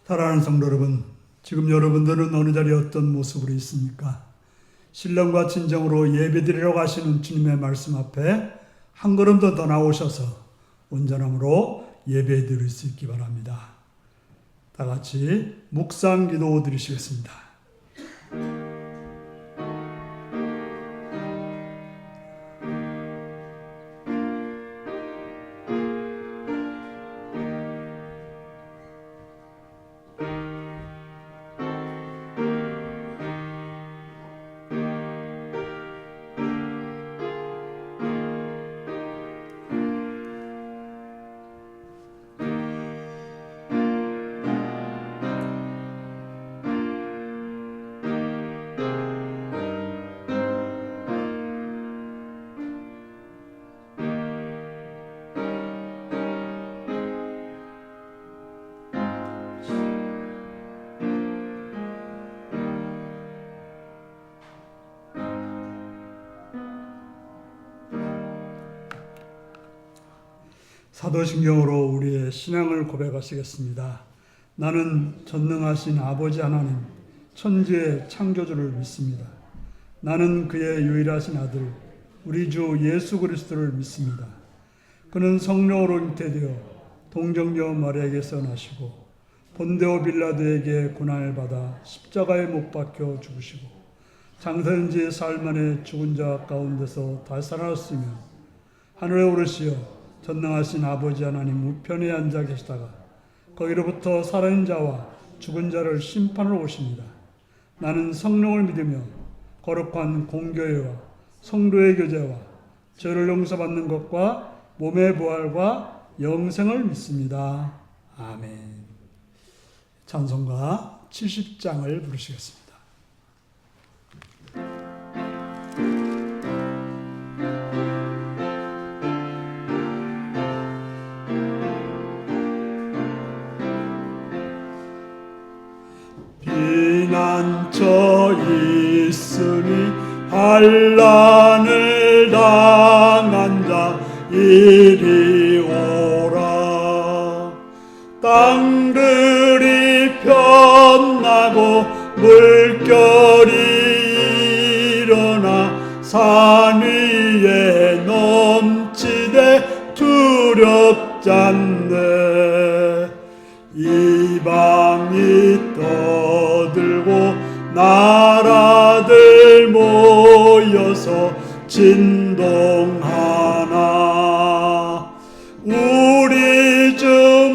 사랑하는 성도 여러분, 지금 여러분들은 어느 자리에 어떤 모습으로 있습니까? 신령과 진정으로 예배드리려고 하시는 주님의 말씀 앞에 한 걸음 더 나오셔서 온전함으로 예배드릴 수 있기 바랍니다. 다 같이 묵상 기도 드리시겠습니다. 사도신경으로 우리의 신앙을 고백하시겠습니다. 나는 전능하신 아버지 하나님, 천지의 창조주를 믿습니다. 나는 그의 유일하신 아들, 우리 주 예수 그리스도를 믿습니다. 그는 성령으로 잉태되어 동정녀 마리아에게서 나시고 본데오 빌라도에게 고난을 받아 십자가에 못 박혀 죽으시고 장사인지 사흘 만에 죽은 자 가운데서 다시 살아났으며 하늘에 오르시어 전능하신 아버지 하나님 우편에 앉아 계시다가 거기로부터 살아있는 자와 죽은 자를 심판하러 오십니다. 나는 성령을 믿으며 거룩한 공교회와 성도의 교제와 죄를 용서받는 것과 몸의 부활과 영생을 믿습니다. 아멘. 찬송가 70장을 부르시겠습니다. 비난처 있으니 환난을 당한 자 이리 오라. 땅들이 변나고 물결이 일어나 산 위에 넘치되 두렵지 않네. 이방이 떠들고 나라들 모여서 진동하나. 우리 주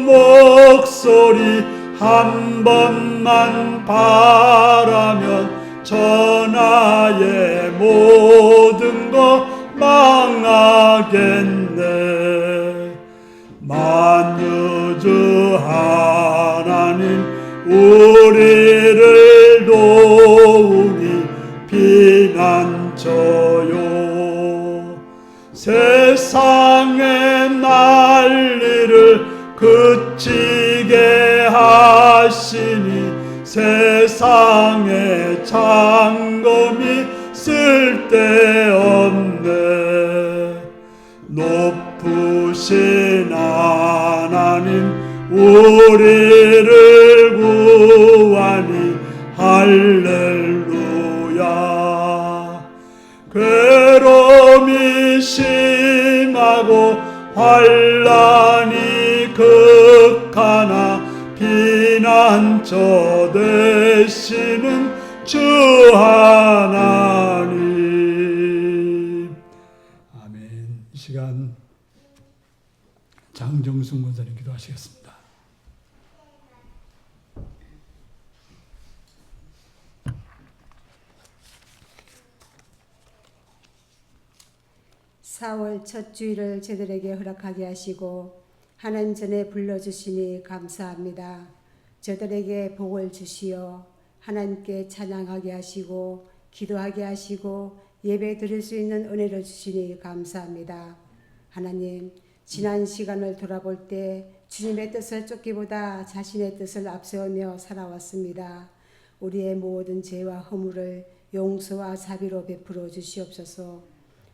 목소리 한 번만 바라면 천하의 모든 것 망하겠네. 만유주 하나님 우리를 도우니 피난처요. 세상의 난리를 그치게 하시니 세상의 창검이 쓸데없네. 높으신 하나님 우리를 구하니 할렐루야. 괴로움이 심하고 환난이 극하나 피난처 되시는 주 하나님. 아멘. 이 시간 장정순 권사님 기도하시겠습니다. (4월) 첫 주일을 저들에게 허락하게 하시고 하는 전에 불러주시니 감사합니다. 저들에게 복을 주시어 하나님께 찬양하게 하시고 기도하게 하시고 예배 드릴 수 있는 은혜를 주시니 감사합니다. 하나님, 지난 시간을 돌아볼 때 주님의 뜻을 쫓기보다 자신의 뜻을 앞세우며 살아왔습니다. 우리의 모든 죄와 허물을 용서와 자비로 베풀어 주시옵소서.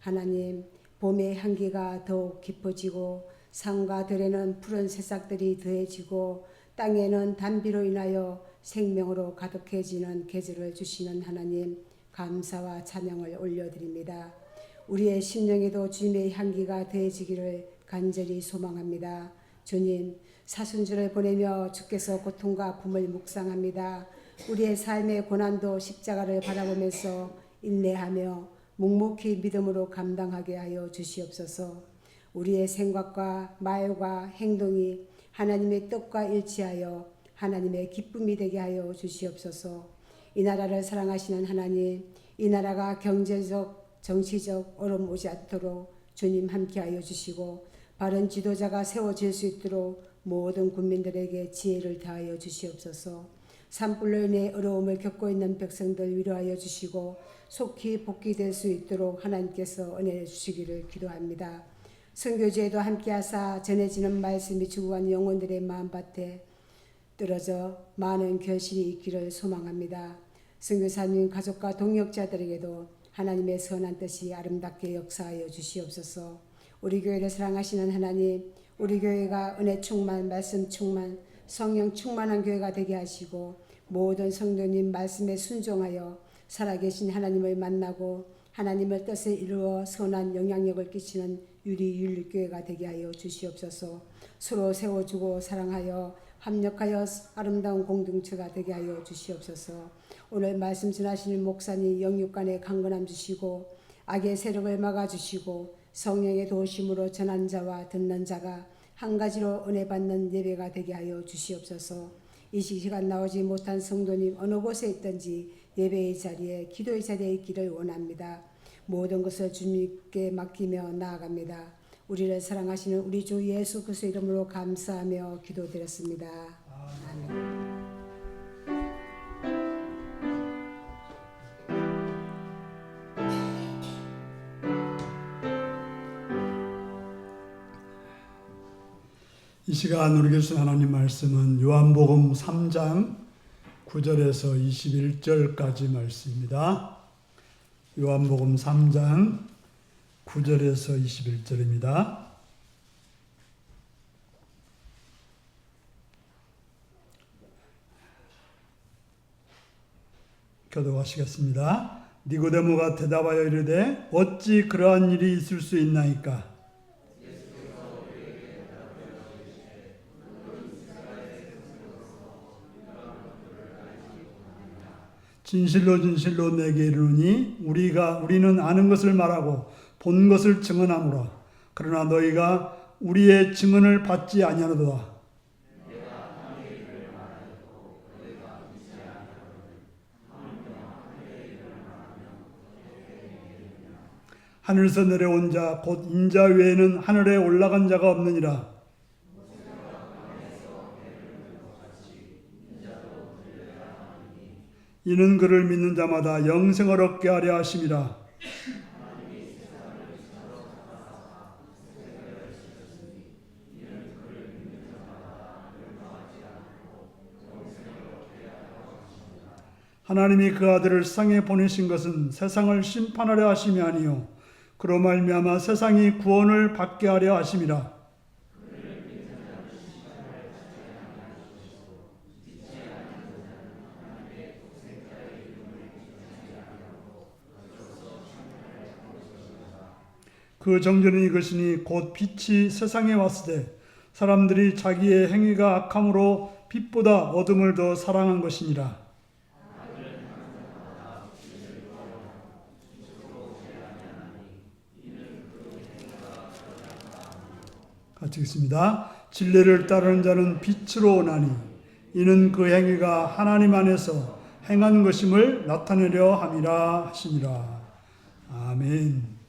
하나님, 봄의 향기가 더욱 깊어지고 산과 들에는 푸른 새싹들이 더해지고 땅에는 단비로 인하여 생명으로 가득해지는 계절을 주시는 하나님, 감사와 찬양을 올려드립니다. 우리의 심령에도 주님의 향기가 더해지기를 간절히 소망합니다. 주님, 사순절을 보내며 주께서 고통과 아픔을 묵상합니다. 우리의 삶의 고난도 십자가를 바라보면서 인내하며 묵묵히 믿음으로 감당하게 하여 주시옵소서. 우리의 생각과 말과 행동이 하나님의 뜻과 일치하여 하나님의 기쁨이 되게 하여 주시옵소서. 이 나라를 사랑하시는 하나님, 이 나라가 경제적, 정치적 어려움 오지 않도록 주님 함께하여 주시고 바른 지도자가 세워질 수 있도록 모든 국민들에게 지혜를 다하여 주시옵소서. 산불로 인해 어려움을 겪고 있는 백성들 위로하여 주시고 속히 복귀될 수 있도록 하나님께서 은혜를 주시기를 기도합니다. 선교지에도 함께하사 전해지는 말씀이 죽어간 영혼들의 마음밭에 떨어져 많은 결실이 있기를 소망합니다. 선교사님 가족과 동역자들에게도 하나님의 선한 뜻이 아름답게 역사하여 주시옵소서. 우리 교회를 사랑하시는 하나님, 우리 교회가 은혜 충만, 말씀 충만, 성령 충만한 교회가 되게 하시고 모든 성도님 말씀에 순종하여 살아계신 하나님을 만나고 하나님의 뜻을 이루어 선한 영향력을 끼치는 유리윤리교회가 되게 하여 주시옵소서. 서로 세워주고 사랑하여 합력하여 아름다운 공동체가 되게 하여 주시옵소서. 오늘 말씀 전하시는 목사님 영육간에 강건함 주시고 악의 세력을 막아주시고 성령의 도우심으로 전한 자와 듣는 자가 한 가지로 은혜 받는 예배가 되게 하여 주시옵소서. 이 시간 나오지 못한 성도님 어느 곳에 있든지 예배의 자리에 기도의 자리에 있기를 원합니다. 모든 것을 주님께 맡기며 나아갑니다. 우리를 사랑하시는 우리 주 예수 그리스도 이름으로 감사하며 기도드렸습니다. 아멘. 이 시간 우리 교수 하나님 말씀은 요한복음 3장 9절에서 21절까지 말씀입니다. 요한복음 3장 9절에서 21절입니다. 교독하시겠습니다. 니고데모가 대답하여 이르되 어찌 그러한 일이 있을 수 있나이까? 진실로 진실로 내게 이르노니 우리는 아는 것을 말하고 본 것을 증언하노라. 그러나 너희가 우리의 증언을 받지 아니하노도다. 하늘에서 내려온 자 곧 인자 외에는 하늘에 올라간 자가 없느니라. 이는 그를 믿는 자마다 영생을 얻게 하려 하심이라. 하나님이 그 아들을 세상에 보내신 것은 세상을 심판하려 하심이 아니요 그로 말미암아 세상이 구원을 받게 하려 하심이라. 그 정죄는 이것이니 곧 빛이 세상에 왔을 때 사람들이 자기의 행위가 악함으로 빛보다 어둠을 더 사랑한 것이니라. 같이 읽습니다. 진리를 따르는 자는 빛으로 오나니 이는 그 행위가 하나님 안에서 행한 것임을 나타내려 함이라 하시니라. 아멘.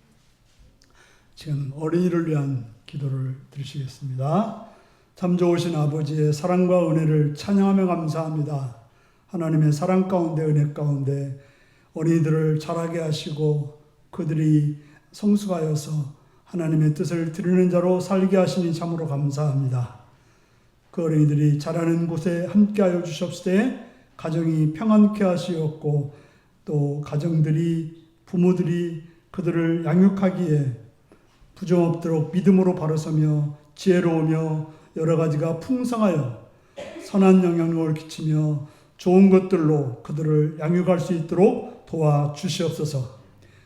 지금 어린이를 위한 기도를 드리시겠습니다. 참 좋으신 아버지의 사랑과 은혜를 찬양하며 감사합니다. 하나님의 사랑 가운데 은혜 가운데 어린이들을 자라게 하시고 그들이 성숙하여서 하나님의 뜻을 드리는 자로 살게 하시니 참으로 감사합니다. 그 어린이들이 자라는 곳에 함께하여 주셨을 가정이 평안케 하시었고 또 가정들이 부모들이 그들을 양육하기에 부정 없도록 믿음으로 바로서며 지혜로우며 여러 가지가 풍성하여 선한 영향력을 끼치며 좋은 것들로 그들을 양육할 수 있도록 도와주시옵소서.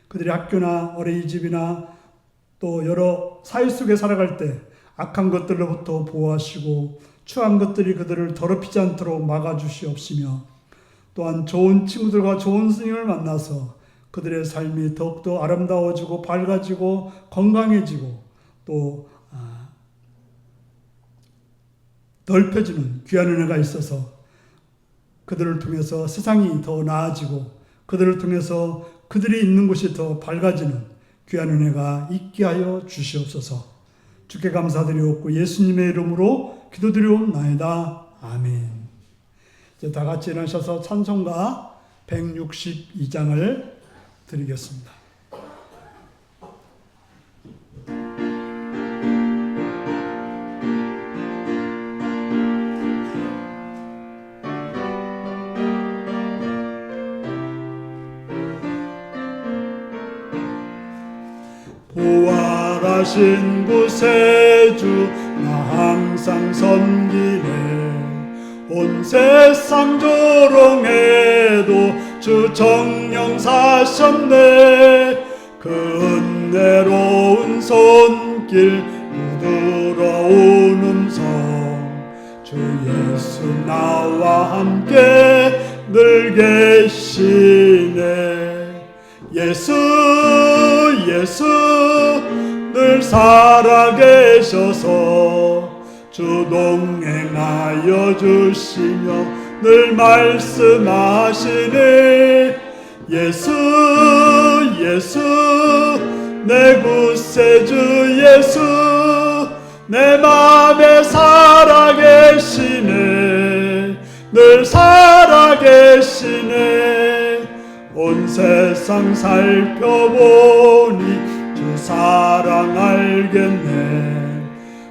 그들이 학교나 어린이집이나 또 여러 사회 속에 살아갈 때 악한 것들로부터 보호하시고 추한 것들이 그들을 더럽히지 않도록 막아주시옵시며, 또한 좋은 친구들과 좋은 스님을 만나서 그들의 삶이 더욱더 아름다워지고 밝아지고 건강해지고 또 넓혀지는 귀한 은혜가 있어서 그들을 통해서 세상이 더 나아지고 그들을 통해서 그들이 있는 곳이 더 밝아지는 귀한 은혜가 있게 하여 주시옵소서. 주께 감사드리옵고 예수님의 이름으로 기도드리옵나이다. 아멘. 이제 다 같이 일어나셔서 찬송가 162장을 드리겠습니다. 부활하신 구세주 나 항상 섬기네. 온 세상 조롱해도 주 정령 사셨네. 그 은혜로운 손길 부드러운 음성 주 예수 나와 함께 늘 계시네. 예수 늘 살아계셔서 주 동행하여 주시며 늘 말씀하시네. 예수 내 구세주 예수 내 맘에 살아계시네. 늘 살아계시네. 온 세상 살펴보니 주 사랑 알겠네.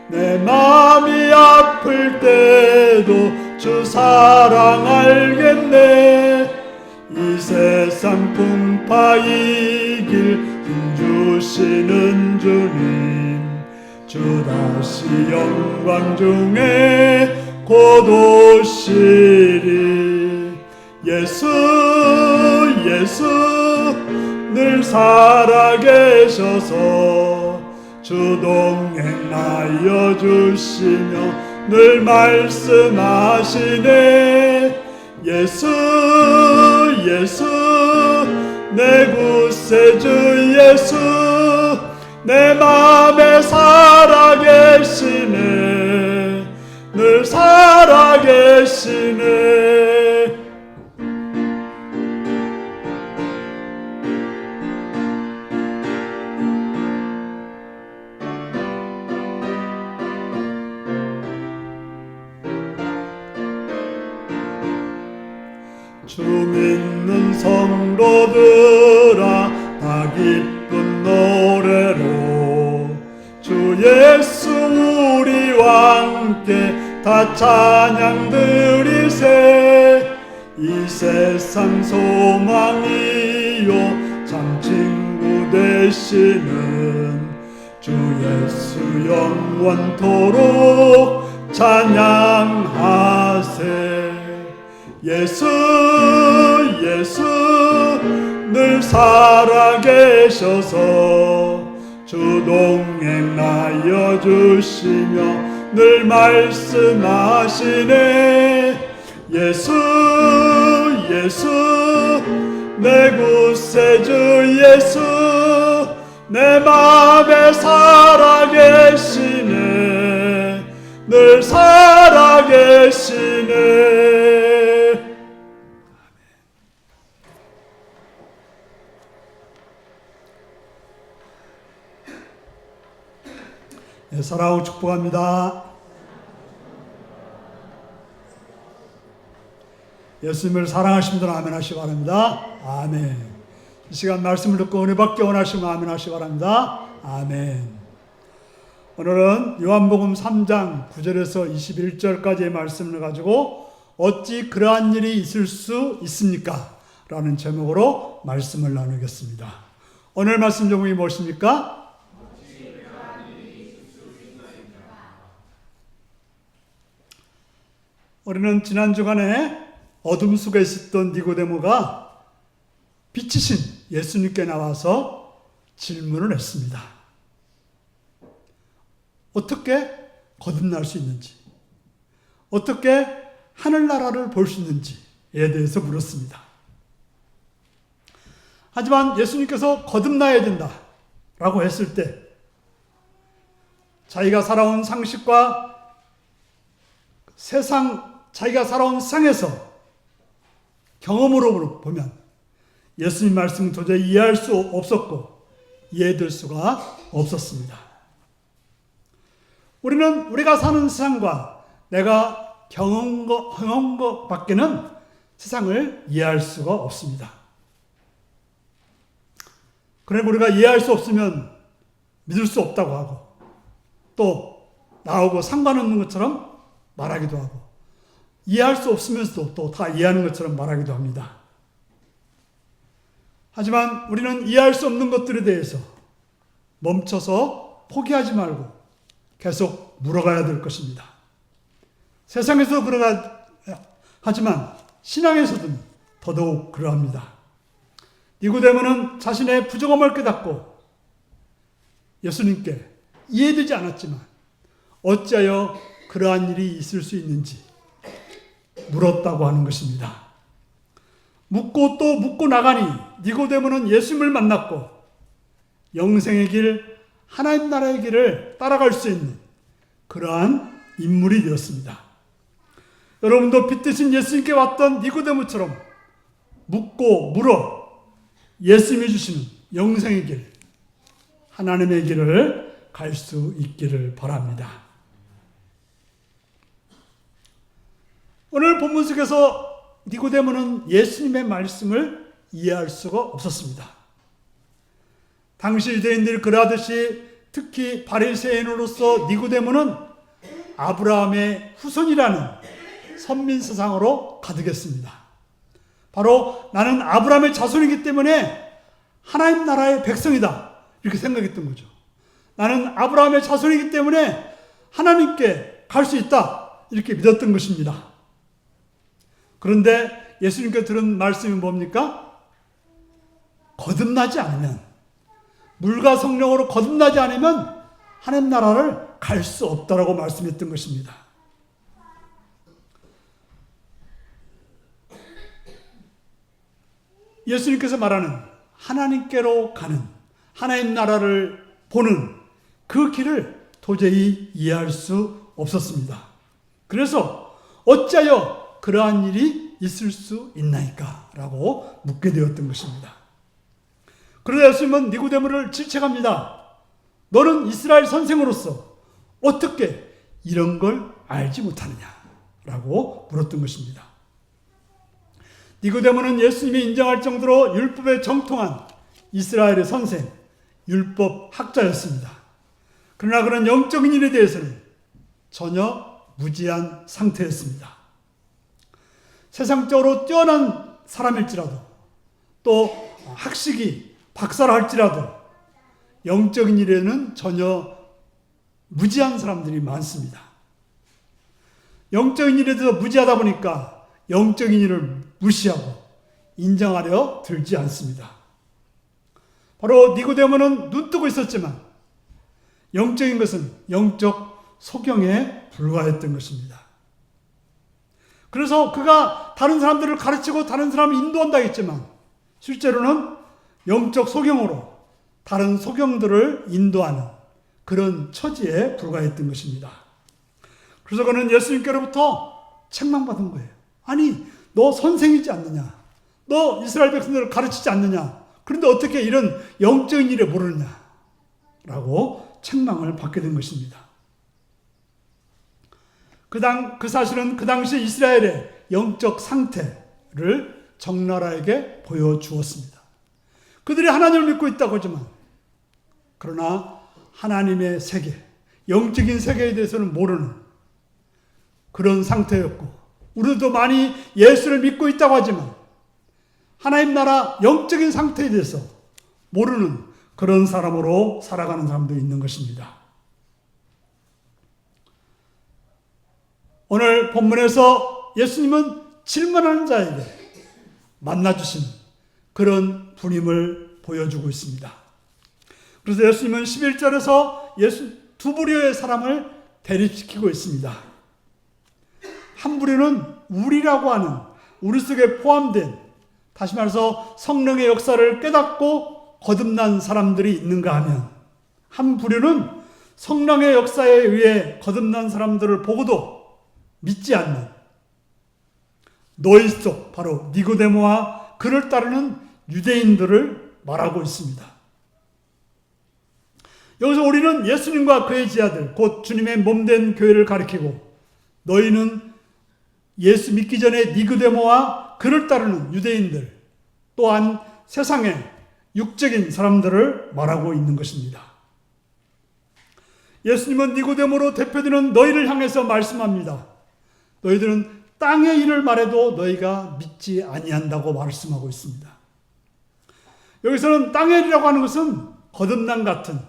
내 마음이 아플 때도 주 사랑 알겠네. 이 세상 풍파 이길 힘 주시는 주님 주 다시 영광 중에 곧 오시리. 예수 늘 살아계셔서 주 동행하여 주시며 늘 말씀하시네. 예수 내 구세주 예수 내 맘에 살아계시네. 늘 살아계시네. 주 믿는 성도들아 다 기쁜 노래로 주 예수 우리와 함께 다 찬양 드리세. 이 세상 소망이요 참 친구 되시는 주 예수 영원토록 찬양하세. 예수 늘 살아계셔서 주 동행하여 주시며 늘 말씀하시네. 예수 내 구세주 예수 내 맘에 살아계시네. 늘 살아계시네. 네, 사랑하고 축복합니다. 예수님을 사랑하시는 분들은 아멘 하시기 바랍니다. 아멘. 이 시간 말씀을 듣고 은혜 받기 원하시면 아멘 하시기 바랍니다. 아멘. 오늘은 요한복음 3장 9절에서 21절까지의 말씀을 가지고 어찌 그러한 일이 있을 수 있습니까? 라는 제목으로 말씀을 나누겠습니다. 오늘 말씀 제목이 무엇입니까? 우리는 지난 주간에 어둠 속에 있었던 니고데모가 빛이신 예수님께 나와서 질문을 했습니다. 어떻게 거듭날 수 있는지, 어떻게 하늘나라를 볼 수 있는지에 대해서 물었습니다. 하지만 예수님께서 거듭나야 된다라고 했을 때 자기가 살아온 상식과 자기가 살아온 세상에서 경험으로 보면 예수님 말씀은 도저히 이해할 수 없었고 이해될 수가 없었습니다. 우리는 우리가 사는 세상과 내가 경험한 것 밖에는 세상을 이해할 수가 없습니다. 그러나 우리가 이해할 수 없으면 믿을 수 없다고 하고 또 나하고 상관없는 것처럼 말하기도 하고 이해할 수 없으면서도 또 다 이해하는 것처럼 말하기도 합니다. 하지만 우리는 이해할 수 없는 것들에 대해서 멈춰서 포기하지 말고 계속 물어가야 될 것입니다. 세상에서 하지만 신앙에서도 더더욱 그러합니다. 니고데모는 자신의 부족함을 깨닫고 예수님께 이해되지 않았지만 어찌하여 그러한 일이 있을 수 있는지 물었다고 하는 것입니다. 묻고 또 묻고 나가니 니고데모는 예수님을 만났고 영생의 길, 하나님 나라의 길을 따라갈 수 있는 그러한 인물이 되었습니다. 여러분도 빛되신 예수님께 왔던 니고데모처럼 묻고 물어 예수님이 주시는 영생의 길, 하나님의 길을 갈 수 있기를 바랍니다. 오늘 본문 속에서 니고데모는 예수님의 말씀을 이해할 수가 없었습니다. 당시 유대인들이 그러하듯이 특히 바리새인으로서 니고데모는 아브라함의 후손이라는 선민 세상으로 가득했습니다. 바로 나는 아브라함의 자손이기 때문에 하나님 나라의 백성이다 이렇게 생각했던 거죠. 나는 아브라함의 자손이기 때문에 하나님께 갈 수 있다 이렇게 믿었던 것입니다. 그런데 예수님께 들은 말씀이 뭡니까? 거듭나지 않으면, 물과 성령으로 거듭나지 않으면 하나님 나라를 갈 수 없다라고 말씀했던 것입니다. 예수님께서 말하는 하나님께로 가는 하나님 나라를 보는 그 길을 도저히 이해할 수 없었습니다. 그래서 어찌하여 그러한 일이 있을 수 있나이까? 라고 묻게 되었던 것입니다. 그러자 예수님은 니고데모를 질책합니다. 너는 이스라엘 선생으로서 어떻게 이런 걸 알지 못하느냐? 라고 물었던 것입니다. 니고데모는 예수님이 인정할 정도로 율법에 정통한 이스라엘의 선생, 율법 학자였습니다. 그러나 그런 영적인 일에 대해서는 전혀 무지한 상태였습니다. 세상적으로 뛰어난 사람일지라도 또 학식이 박사라 할지라도 영적인 일에는 전혀 무지한 사람들이 많습니다. 영적인 일에 대해서 무지하다 보니까 영적인 일을 무시하고 인정하려 들지 않습니다. 바로 니고데모는 눈뜨고 있었지만 영적인 것은 영적 소경에 불과했던 것입니다. 그래서 그가 다른 사람들을 가르치고 다른 사람을 인도한다 했지만 실제로는 영적 소경으로 다른 소경들을 인도하는 그런 처지에 불과했던 것입니다. 그래서 그는 예수님께로부터 책망받은 거예요. 아니, 너 선생이지 않느냐? 너 이스라엘 백성들을 가르치지 않느냐? 그런데 어떻게 이런 영적인 일에 모르느냐? 라고 책망을 받게 된 것입니다. 그 사실은 그 당시 이스라엘의 영적 상태를 적나라하게 보여주었습니다. 그들이 하나님을 믿고 있다고 하지만 그러나 하나님의 세계, 영적인 세계에 대해서는 모르는 그런 상태였고 우리도 많이 예수를 믿고 있다고 하지만 하나님 나라 영적인 상태에 대해서 모르는 그런 사람으로 살아가는 사람도 있는 것입니다. 오늘 본문에서 예수님은 질문하는 자에게 만나주신 그런 분임을 보여주고 있습니다. 그래서 예수님은 11절에서 두 부류의 사람을 대립시키고 있습니다. 한 부류는 우리라고 하는, 우리 속에 포함된, 다시 말해서 성령의 역사를 깨닫고 거듭난 사람들이 있는가 하면, 한 부류는 성령의 역사에 의해 거듭난 사람들을 보고도 믿지 않는 노이스토, 바로 니고데모와 그를 따르는 유대인들을 말하고 있습니다. 여기서 우리는 예수님과 그의 제자들, 곧 주님의 몸된 교회를 가리키고, 너희는 예수 믿기 전에 니고데모와 그를 따르는 유대인들, 또한 세상의 육적인 사람들을 말하고 있는 것입니다. 예수님은 니고데모로 대표되는 너희를 향해서 말씀합니다. 너희들은 땅의 일을 말해도 너희가 믿지 아니한다고 말씀하고 있습니다. 여기서는 땅의 일이라고 하는 것은 거듭남 같은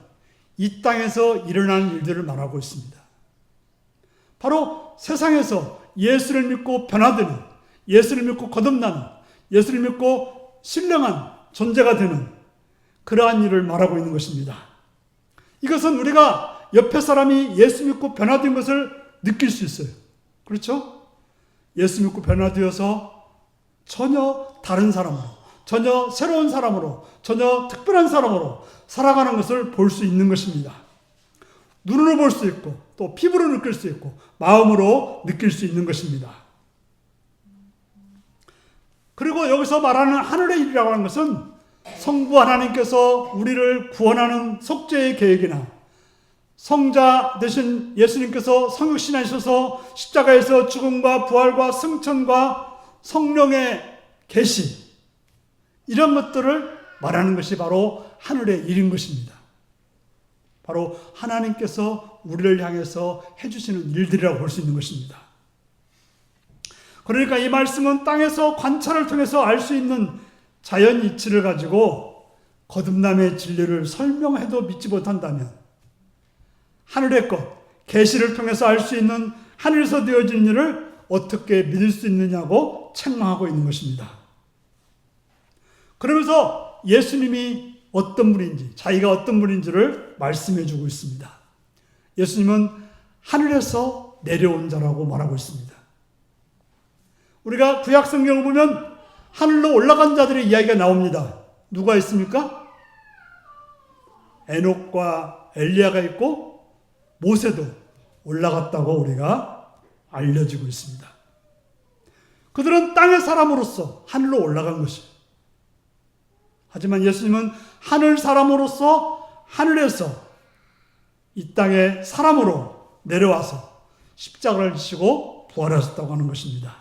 이 땅에서 일어나는 일들을 말하고 있습니다. 바로 세상에서 예수를 믿고 변화되는, 예수를 믿고 거듭나는, 예수를 믿고 신령한 존재가 되는 그러한 일을 말하고 있는 것입니다. 이것은 우리가 옆에 사람이 예수 믿고 변화된 것을 느낄 수 있어요. 그렇죠? 예수 믿고 변화되어서 전혀 다른 사람으로, 전혀 새로운 사람으로, 전혀 특별한 사람으로 살아가는 것을 볼 수 있는 것입니다. 눈으로 볼 수 있고, 또 피부로 느낄 수 있고, 마음으로 느낄 수 있는 것입니다. 그리고 여기서 말하는 하늘의 일이라고 하는 것은 성부 하나님께서 우리를 구원하는 속죄의 계획이나 성자 되신 예수님께서 성육신하셔서 십자가에서 죽음과 부활과 승천과 성령의 계시, 이런 것들을 말하는 것이 바로 하늘의 일인 것입니다. 바로 하나님께서 우리를 향해서 해주시는 일들이라고 볼 수 있는 것입니다. 그러니까 이 말씀은 땅에서 관찰을 통해서 알 수 있는 자연 이치를 가지고 거듭남의 진리를 설명해도 믿지 못한다면, 하늘의 것, 계시를 통해서 알 수 있는 하늘에서 되어진 일을 어떻게 믿을 수 있느냐고 책망하고 있는 것입니다. 그러면서 예수님이 어떤 분인지, 자기가 어떤 분인지를 말씀해 주고 있습니다. 예수님은 하늘에서 내려온 자라고 말하고 있습니다. 우리가 구약 성경을 보면 하늘로 올라간 자들의 이야기가 나옵니다. 누가 있습니까? 에녹과 엘리야가 있고 모세도 올라갔다고 우리가 알려지고 있습니다. 그들은 땅의 사람으로서 하늘로 올라간 것이에요. 하지만 예수님은 하늘 사람으로서 하늘에서 이 땅에 사람으로 내려와서 십자가를 지시고 부활하셨다고 하는 것입니다.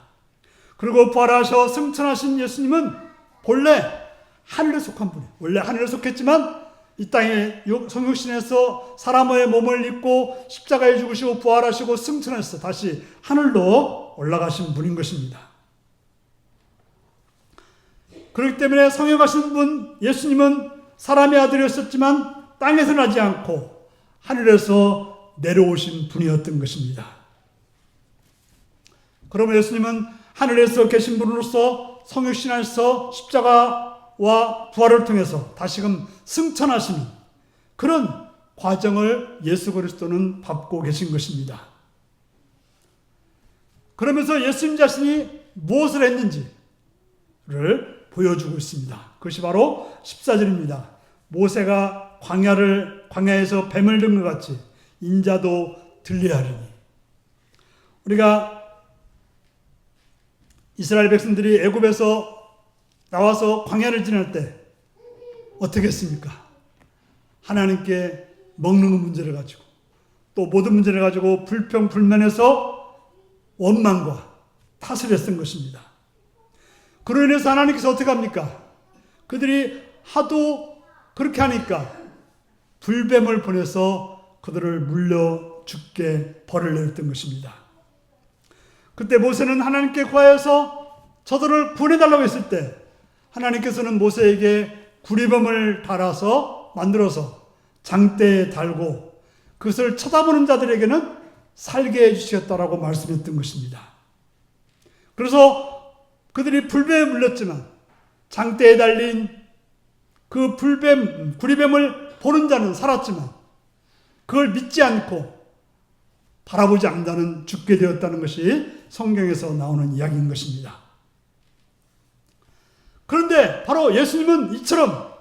그리고 부활하셔 승천하신 예수님은 본래 하늘에 속한 분이에요. 원래 하늘에 속했지만 이 땅에 성육신에서 사람의 몸을 입고 십자가에 죽으시고 부활하시고 승천해서 다시 하늘로 올라가신 분인 것입니다. 그렇기 때문에 성육하신 분 예수님은 사람의 아들이었었지만 땅에서 나지 않고 하늘에서 내려오신 분이었던 것입니다. 그러면 예수님은 하늘에서 계신 분으로서 성육신하셔서 십자가와 부활을 통해서 다시금 승천하시는 그런 과정을 예수 그리스도는 밟고 계신 것입니다. 그러면서 예수님 자신이 무엇을 했는지를 보여주고 있습니다. 그것이 바로 14절입니다. 모세가 광야에서 뱀을 든 것 같이 인자도 들려하리니. 우리가 이스라엘 백성들이 애굽에서 나와서 광야를 지날 때 어떻게 했습니까? 하나님께 먹는 문제를 가지고 또 모든 문제를 가지고 불평불만해서 원망과 탓을 했던 것입니다. 그로 인해서 하나님께서 어떻게 합니까? 그들이 하도 그렇게 하니까 불뱀을 보내서 그들을 물려 죽게 벌을 내렸던 것입니다. 그때 모세는 하나님께 구하여서 저들을 구원해달라고 했을 때 하나님께서는 모세에게 구리뱀을 달아서 만들어서 장대에 달고 그것을 쳐다보는 자들에게는 살게 해주시겠다라고 말씀했던 것입니다. 그래서 그들이 불뱀에 물렸지만 장대에 달린 그 불뱀, 구리뱀을 보는 자는 살았지만 그걸 믿지 않고 바라보지 않는 자는 죽게 되었다는 것이 성경에서 나오는 이야기인 것입니다. 그런데 바로 예수님은 이처럼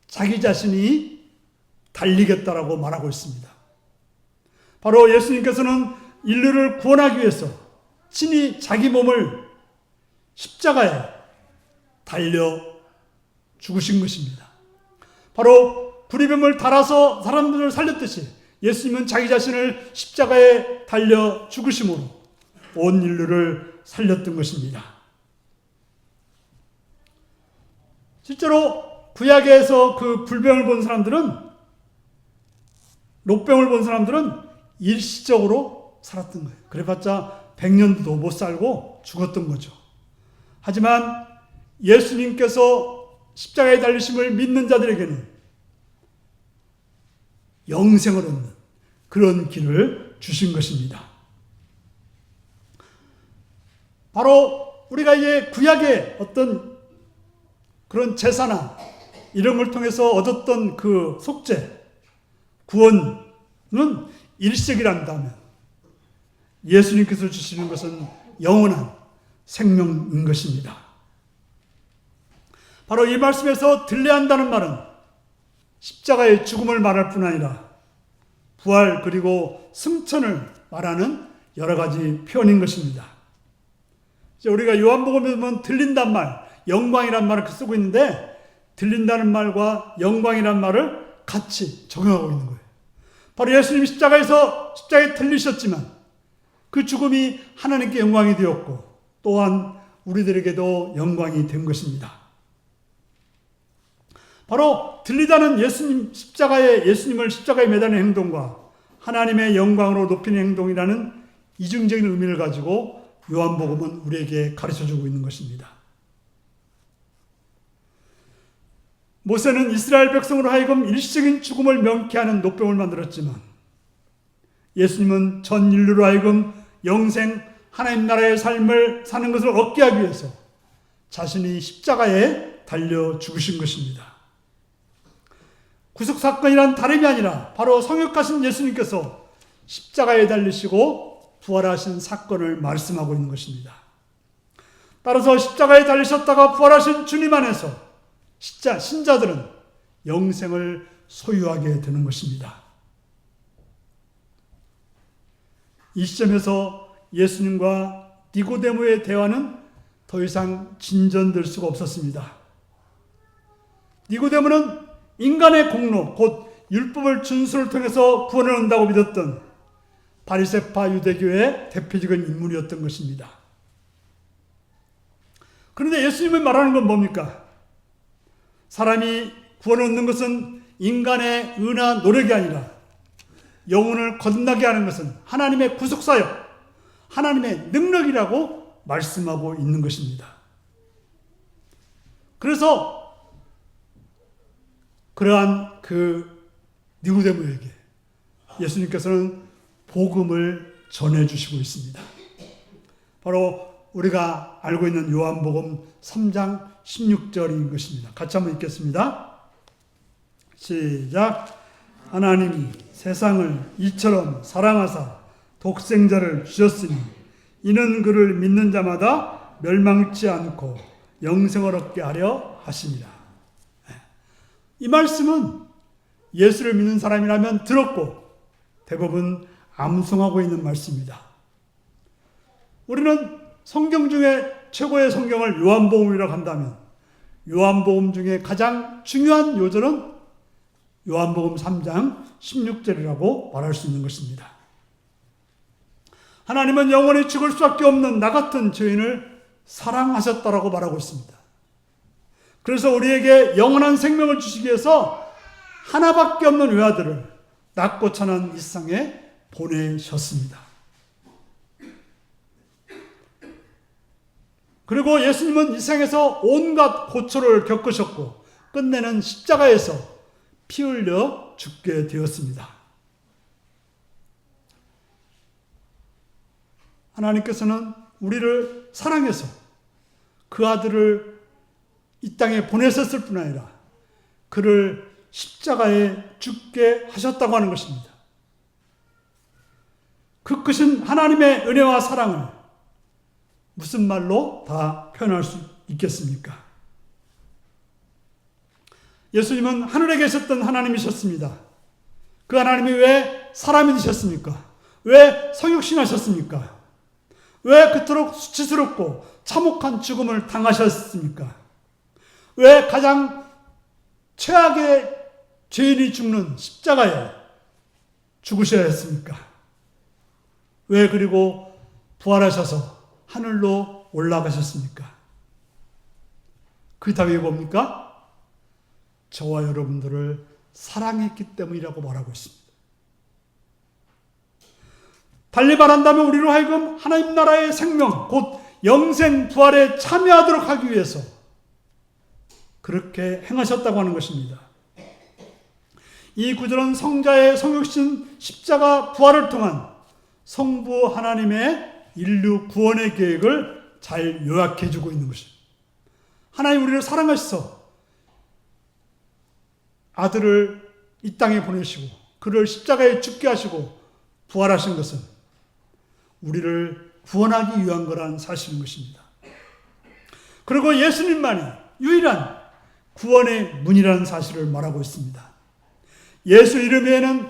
자기 자신이 달리겠다라고 말하고 있습니다. 바로 예수님께서는 인류를 구원하기 위해서 친히 자기 몸을 십자가에 달려 죽으신 것입니다. 바로 구리뱀을 달아서 사람들을 살렸듯이 예수님은 자기 자신을 십자가에 달려 죽으심으로 온 인류를 살렸던 것입니다. 실제로 구약에서 그 불뱀을 본 사람들은, 녹뱀을 본 사람들은 일시적으로 살았던 거예요. 그래봤자 100년도 못 살고 죽었던 거죠. 하지만 예수님께서 십자가에 달리심을 믿는 자들에게는 영생을 얻는 그런 길을 주신 것입니다. 바로 우리가 이제 구약의 어떤 그런 제사나 이런 걸 통해서 얻었던 그 속죄, 구원은 일시적이란다면 예수님께서 주시는 것은 영원한 생명인 것입니다. 바로 이 말씀에서 들레한다는 말은 십자가의 죽음을 말할 뿐 아니라 부활 그리고 승천을 말하는 여러 가지 표현인 것입니다. 우리가 요한복음에 보면 들린단 말, 영광이란 말을 쓰고 있는데 들린다는 말과 영광이란 말을 같이 적용하고 있는 거예요. 바로 예수님이 십자가에 들리셨지만 그 죽음이 하나님께 영광이 되었고 또한 우리들에게도 영광이 된 것입니다. 바로 들리다는 예수님을 십자가에 매다는 행동과 하나님의 영광으로 높이는 행동이라는 이중적인 의미를 가지고 요한복음은 우리에게 가르쳐주고 있는 것입니다. 모세는 이스라엘 백성으로 하여금 일시적인 죽음을 명쾌하는 노병을 만들었지만 예수님은 전 인류로 하여금 영생 하나님 나라의 삶을 사는 것을 얻게 하기 위해서 자신이 십자가에 달려 죽으신 것입니다. 구속사건이란 다름이 아니라 바로 성육하신 예수님께서 십자가에 달리시고 부활하신 사건을 말씀하고 있는 것입니다. 따라서 십자가에 달리셨다가 부활하신 주님 안에서 신자들은 영생을 소유하게 되는 것입니다. 이 시점에서 예수님과 니고데모의 대화는 더 이상 진전될 수가 없었습니다. 니고데모는 인간의 공로, 곧 율법을 준수를 통해서 구원을 얻는다고 믿었던 바리새파 유대교의 대표적인 인물이었던 것입니다. 그런데 예수님이 말하는 건 뭡니까? 사람이 구원을 얻는 것은 인간의 의나 노력이 아니라 영혼을 거듭나게 하는 것은 하나님의 구속사역, 하나님의 능력이라고 말씀하고 있는 것입니다. 그래서 그러한 그 니고데모에게 예수님께서는 복음을 전해주시고 있습니다. 바로 우리가 알고 있는 요한복음 3장 16절인 것입니다. 같이 한번 읽겠습니다. 시작. 하나님이 세상을 이처럼 사랑하사 독생자를 주셨으니 이는 그를 믿는 자마다 멸망치 않고 영생을 얻게 하려 하심이라. 이 말씀은 예수를 믿는 사람이라면 들었고 대부분 암송하고 있는 말씀입니다. 우리는 성경 중에 최고의 성경을 요한복음이라고 한다면 요한복음 중에 가장 중요한 요절은 요한복음 3장 16절이라고 말할 수 있는 것입니다. 하나님은 영원히 죽을 수밖에 없는 나 같은 죄인을 사랑하셨다라고 말하고 있습니다. 그래서 우리에게 영원한 생명을 주시기 위해서 하나밖에 없는 외아들을 낮고 천한 이 세상에 보내셨습니다. 그리고 예수님은 이 세상에서 온갖 고초를 겪으셨고 끝내는 십자가에서 피 흘려 죽게 되었습니다. 하나님께서는 우리를 사랑해서 그 아들을 이 땅에 보내셨을 뿐 아니라 그를 십자가에 죽게 하셨다고 하는 것입니다. 그 크신 하나님의 은혜와 사랑을 무슨 말로 다 표현할 수 있겠습니까? 예수님은 하늘에 계셨던 하나님이셨습니다. 그 하나님이 왜 사람이 되셨습니까? 왜 성육신하셨습니까? 왜 그토록 수치스럽고 참혹한 죽음을 당하셨습니까? 왜 가장 최악의 죄인이 죽는 십자가에 죽으셔야 했습니까? 왜 그리고 부활하셔서 하늘로 올라가셨습니까? 그 답이 뭡니까? 저와 여러분들을 사랑했기 때문이라고 말하고 있습니다. 달리 말한다면 우리로 하여금 하나님 나라의 생명, 곧 영생 부활에 참여하도록 하기 위해서 그렇게 행하셨다고 하는 것입니다. 이 구절은 성자의 성육신 십자가 부활을 통한 성부 하나님의 인류 구원의 계획을 잘 요약해 주고 있는 것입니다. 하나님 우리를 사랑하셔서 아들을 이 땅에 보내시고 그를 십자가에 죽게 하시고 부활하신 것은 우리를 구원하기 위한 거라는 사실인 것입니다. 그리고 예수님만이 유일한 구원의 문이라는 사실을 말하고 있습니다. 예수 이름 외에는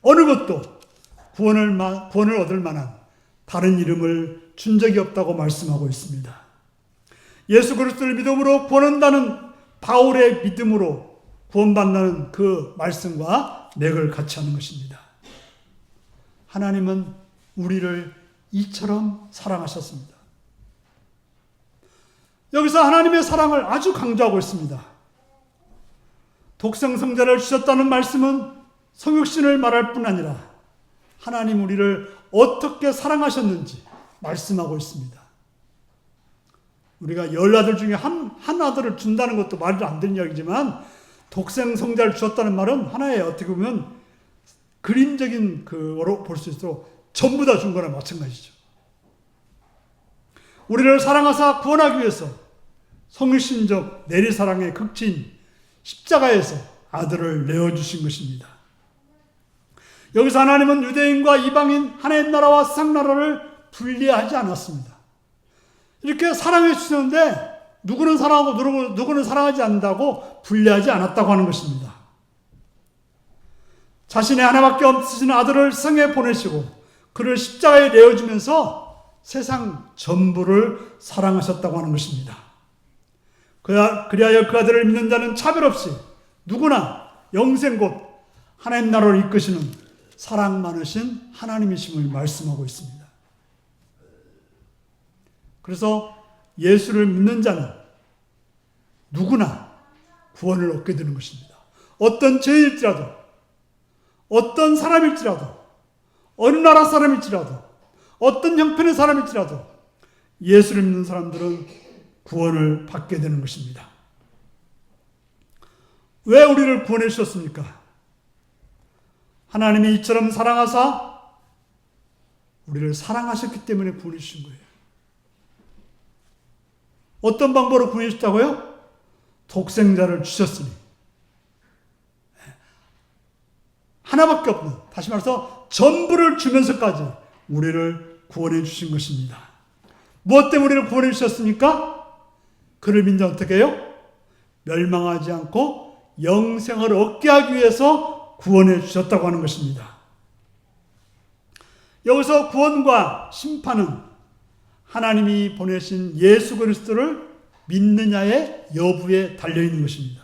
어느 것도 구원을 얻을 만한 다른 이름을 준 적이 없다고 말씀하고 있습니다. 예수 그리스도를 믿음으로 구원한다는 바울의 믿음으로 구원받는 그 말씀과 맥을 같이 하는 것입니다. 하나님은 우리를 이처럼 사랑하셨습니다. 여기서 하나님의 사랑을 아주 강조하고 있습니다. 독생성자를 주셨다는 말씀은 성육신을 말할 뿐 아니라 하나님 우리를 어떻게 사랑하셨는지 말씀하고 있습니다. 우리가 10아들 중에 한 아들을 준다는 것도 말이 안 되는 이야기지만 독생성자를 주셨다는 말은 하나의 어떻게 보면 그림적인 그로 볼 수 있도록 전부 다 준 거나 마찬가지죠. 우리를 사랑하사 구원하기 위해서 성육신적 내리사랑의 극치인 십자가에서 아들을 내어주신 것입니다. 여기서 하나님은 유대인과 이방인 하나님 나라와 세상 나라를 분리하지 않았습니다. 이렇게 사랑해 주셨는데 누구는 사랑하고 누구는 사랑하지 않는다고 분리하지 않았다고 하는 것입니다. 자신의 하나밖에 없으신 아들을 세상에 보내시고 그를 십자가에 내어주면서 세상 전부를 사랑하셨다고 하는 것입니다. 그리하여 그 아들을 믿는 자는 차별 없이 누구나 영생 곧 하나님 나라를 이끄시는 사랑 많으신 하나님이심을 말씀하고 있습니다. 그래서 예수를 믿는 자는 누구나 구원을 얻게 되는 것입니다. 어떤 죄일지라도, 어떤 사람일지라도, 어느 나라 사람일지라도, 어떤 형편의 사람일지라도 예수를 믿는 사람들은 구원을 받게 되는 것입니다. 왜 우리를 구원해 주셨습니까? 하나님이 이처럼 사랑하사 우리를 사랑하셨기 때문에 구원해 주신 거예요. 어떤 방법으로 구원해 주셨다고요? 독생자를 주셨으니. 하나밖에 없는, 다시 말해서 전부를 주면서까지 우리를 구원해 주신 것입니다. 무엇 때문에 우리를 구원해 주셨습니까? 그를 믿는 어떻게 해요? 멸망하지 않고 영생을 얻게 하기 위해서 구원해 주셨다고 하는 것입니다. 여기서 구원과 심판은 하나님이 보내신 예수 그리스도를 믿느냐의 여부에 달려있는 것입니다.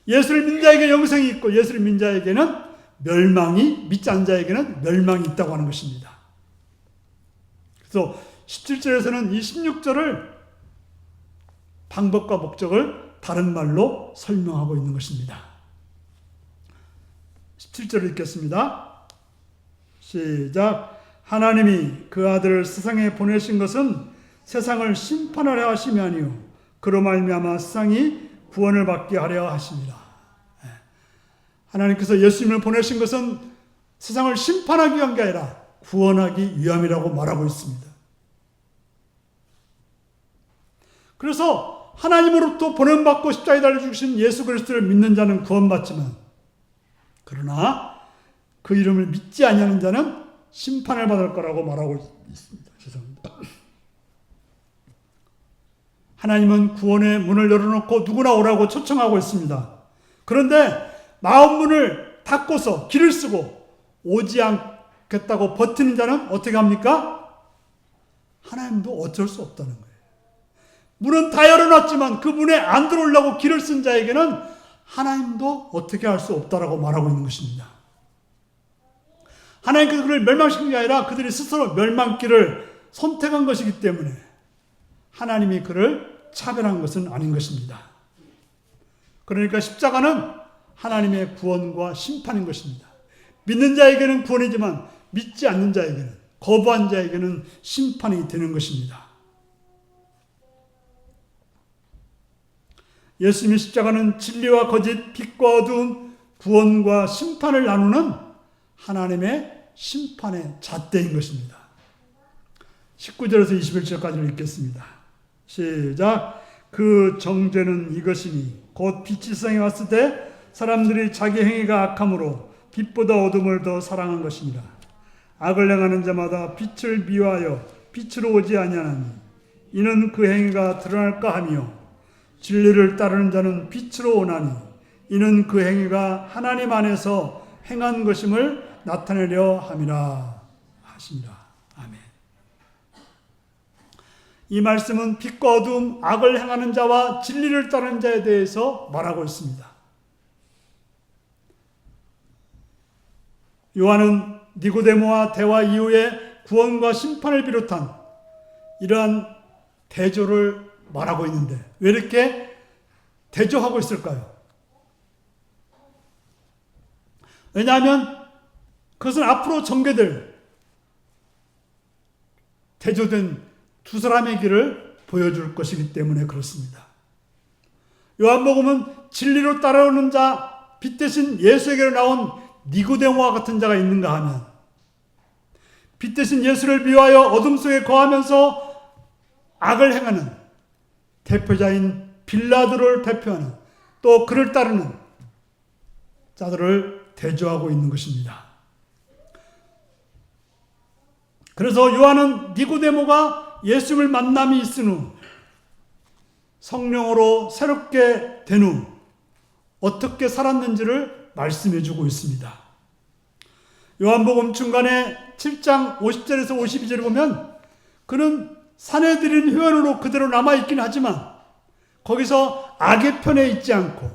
예수를 믿는 자에게 영생이 있고 예수를 믿는 자에게는 믿지 않는 자에게는 멸망이 있다고 하는 것입니다. 그래서 17절에서는 이 16절을 방법과 목적을 다른 말로 설명하고 있는 것입니다. 17절을 읽겠습니다. 시작. 하나님이 그 아들을 세상에 보내신 것은 세상을 심판하려 하심이 아니요 그로 말미암아 세상이 구원을 받게 하려 하심이라. 하나님께서 예수님을 보내신 것은 세상을 심판하기 위한 게 아니라 구원하기 위함이라고 말하고 있습니다. 그래서 하나님으로부터 보냄받고 십자가에 달려 죽으신 예수 그리스도를 믿는 자는 구원받지만, 그러나 그 이름을 믿지 아니하는 자는 심판을 받을 거라고 말하고 있습니다. 죄송합니다. 하나님은 구원의 문을 열어놓고 누구나 오라고 초청하고 있습니다. 그런데 마음 문을 닫고서 길을 쓰고 오지 않겠다고 버티는 자는 어떻게 합니까? 하나님도 어쩔 수 없다는 거예요. 문은 다 열어놨지만 그 문에 안 들어오려고 길을 쓴 자에게는 하나님도 어떻게 할 수 없다라고 말하고 있는 것입니다. 하나님께서 그를 멸망시킨 게 아니라 그들이 스스로 멸망길을 선택한 것이기 때문에 하나님이 그를 차별한 것은 아닌 것입니다. 그러니까 십자가는 하나님의 구원과 심판인 것입니다. 믿는 자에게는 구원이지만 믿지 않는 자에게는, 거부한 자에게는 심판이 되는 것입니다. 예수님의 십자가는 진리와 거짓, 빛과 어두움, 구원과 심판을 나누는 하나님의 심판의 잣대인 것입니다. 19절에서 21절까지를 읽겠습니다. 시작. 그 정죄는 이것이니 곧 빛이 세상에 왔을 때 사람들이 자기 행위가 악함으로 빛보다 어둠을 더 사랑한 것이니라. 악을 행하는 자마다 빛을 미워하여 빛으로 오지 아니하나니 이는 그 행위가 드러날까 하며, 진리를 따르는 자는 빛으로 오나니 이는 그 행위가 하나님 안에서 행한 것임을 나타내려 함이라 하시니라. 아멘. 이 말씀은 빛과 어두움, 악을 행하는 자와 진리를 따르는 자에 대해서 말하고 있습니다. 요한은 니고데모와 대화 이후에 구원과 심판을 비롯한 이러한 대조를 말하고 있는데 왜 이렇게 대조하고 있을까요? 왜냐하면 그것은 앞으로 전개될 대조된 두 사람의 길을 보여줄 것이기 때문에 그렇습니다. 요한복음은 진리로 따라오는 자, 빛 대신 예수에게로 나온 니고데모와 같은 자가 있는가 하면, 빛 대신 예수를 미워하여 어둠 속에 거하면서 악을 행하는 대표자인 빌라도를 대표하는, 또 그를 따르는 자들을 대조하고 있는 것입니다. 그래서 요한은 니고데모가 예수를 만남이 있은 후, 성령으로 새롭게 된 후 어떻게 살았는지를 말씀해 주고 있습니다. 요한복음 중간에 7장 50절에서 52절을 보면 그는 산에 들인 회원으로 그대로 남아있긴 하지만 거기서 악의 편에 있지 않고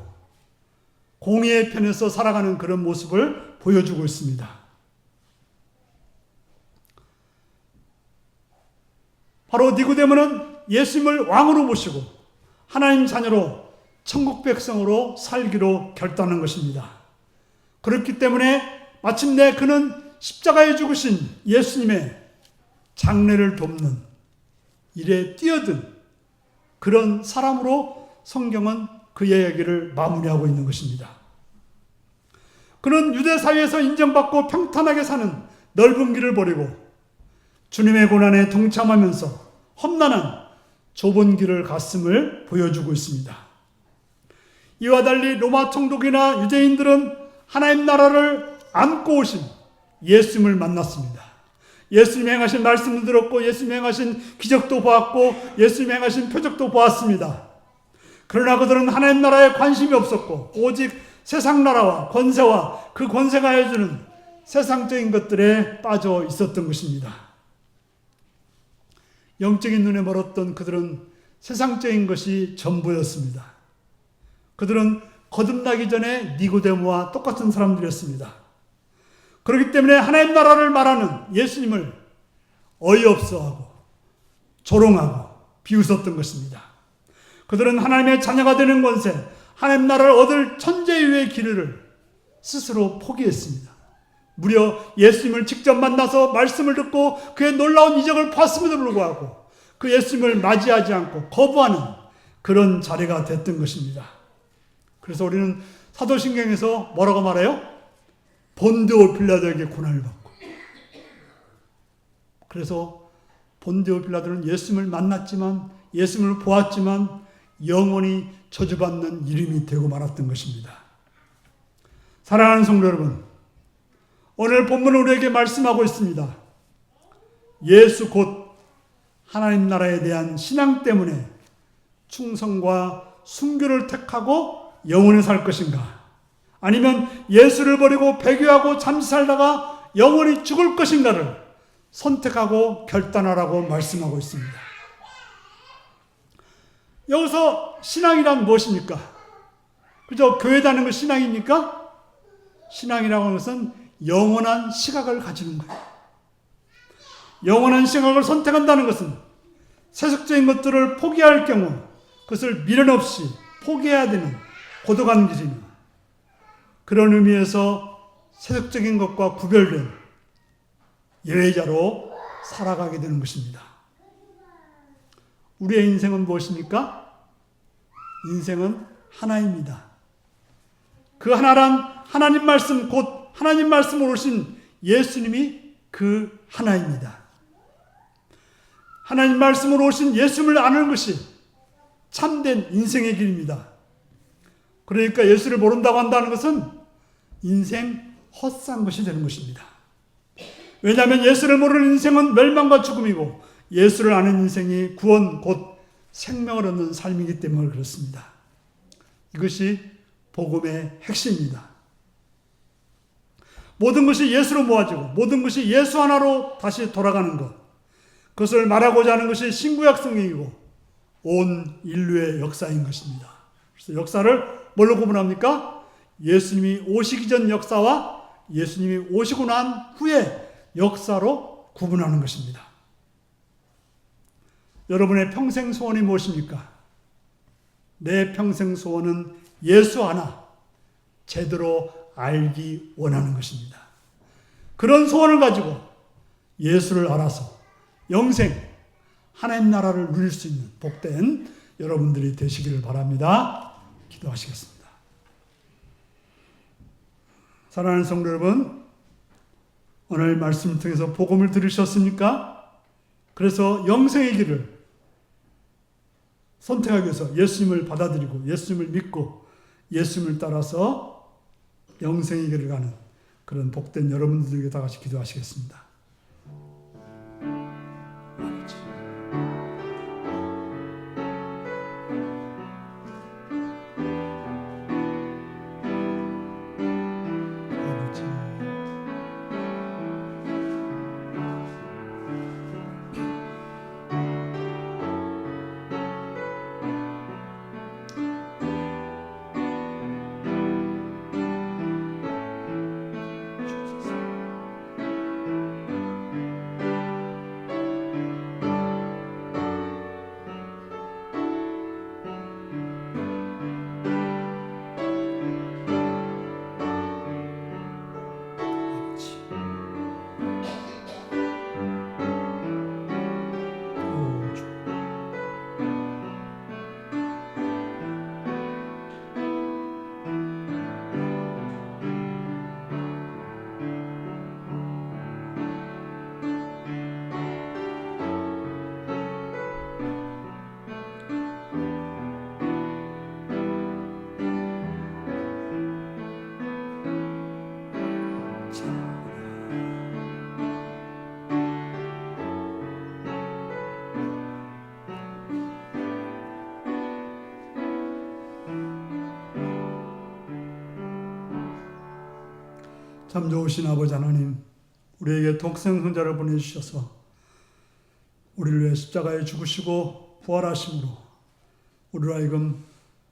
공의의 편에서 살아가는 그런 모습을 보여주고 있습니다. 바로 니고데모는 예수님을 왕으로 모시고 하나님 자녀로 천국 백성으로 살기로 결단한 것입니다. 그렇기 때문에 마침내 그는 십자가에 죽으신 예수님의 장례를 돕는 일에 뛰어든 그런 사람으로 성경은 그의 이야기를 마무리하고 있는 것입니다. 그는 유대 사회에서 인정받고 평탄하게 사는 넓은 길을 버리고 주님의 고난에 동참하면서 험난한 좁은 길을 갔음을 보여주고 있습니다. 이와 달리 로마 총독이나 유대인들은 하나님 나라를 안고 오신 예수님을 만났습니다. 예수님이 행하신 말씀을 들었고 예수님이 행하신 기적도 보았고 예수님이 행하신 표적도 보았습니다. 그러나 그들은 하나님 나라에 관심이 없었고 오직 세상 나라와 권세와 그 권세가 해주는 세상적인 것들에 빠져 있었던 것입니다. 영적인 눈에 멀었던 그들은 세상적인 것이 전부였습니다. 그들은 거듭나기 전에 니고데모와 똑같은 사람들이었습니다. 그렇기 때문에 하나님 나라를 말하는 예수님을 어이없어하고 조롱하고 비웃었던 것입니다. 그들은 하나님의 자녀가 되는 권세, 하나님 나라를 얻을 천재유의 길을 스스로 포기했습니다. 무려 예수님을 직접 만나서 말씀을 듣고 그의 놀라운 이적을 봤음에도 불구하고 그 예수님을 맞이하지 않고 거부하는 그런 자리가 됐던 것입니다. 그래서 우리는 사도신경에서 뭐라고 말해요? 본디오 빌라도에게 고난을 받고 그래서 본디오 빌라도는 예수님을 만났지만, 예수님을 보았지만 영원히 저주받는 이름이 되고 말았던 것입니다. 사랑하는 성도 여러분, 오늘 본문은 우리에게 말씀하고 있습니다. 예수 곧 하나님 나라에 대한 신앙 때문에 충성과 순교를 택하고 영원히 살 것인가? 아니면 예수를 버리고 배교하고 잠시 살다가 영원히 죽을 것인가를 선택하고 결단하라고 말씀하고 있습니다. 여기서 신앙이란 무엇입니까? 그저 교회 다니는 것 신앙입니까? 신앙이라고 하는 것은 영원한 시각을 가지는 거예요. 영원한 시각을 선택한다는 것은 세속적인 것들을 포기할 경우 그것을 미련 없이 포기해야 되는 고독한 길입니다. 그런 의미에서 세속적인 것과 구별된 예외자로 살아가게 되는 것입니다. 우리의 인생은 무엇입니까? 인생은 하나입니다. 그 하나란 하나님 말씀, 곧 하나님 말씀으로 오신 예수님이 그 하나입니다. 하나님 말씀으로 오신 예수님을 아는 것이 참된 인생의 길입니다. 그러니까 예수를 모른다고 한다는 것은 인생 헛산 것이 되는 것입니다. 왜냐하면 예수를 모르는 인생은 멸망과 죽음이고 예수를 아는 인생이 구원 곧 생명을 얻는 삶이기 때문에 그렇습니다. 이것이 복음의 핵심입니다. 모든 것이 예수로 모아지고 모든 것이 예수 하나로 다시 돌아가는 것, 그것을 말하고자 하는 것이 신구약 성경이고 온 인류의 역사인 것입니다. 그래서 역사를 뭘로 구분합니까? 예수님이 오시기 전 역사와 예수님이 오시고 난 후의 역사로 구분하는 것입니다. 여러분의 평생 소원이 무엇입니까? 내 평생 소원은 예수 하나 제대로 알기 원하는 것입니다. 그런 소원을 가지고 예수를 알아서 영생, 하나님 나라를 누릴 수 있는 복된 여러분들이 되시기를 바랍니다. 기도하시겠습니다. 사랑하는 성도 여러분, 오늘 말씀을 통해서 복음을 들으셨습니까? 그래서 영생의 길을 선택하기 위해서 예수님을 받아들이고 예수님을 믿고 예수님을 따라서 영생의 길을 가는 그런 복된 여러분들에게 다 같이 기도하시겠습니다. 참 좋으신 아버지 하나님, 우리에게 독생성자를 보내주셔서 우리를 위해 십자가에 죽으시고 부활하심으로 우리로 하여금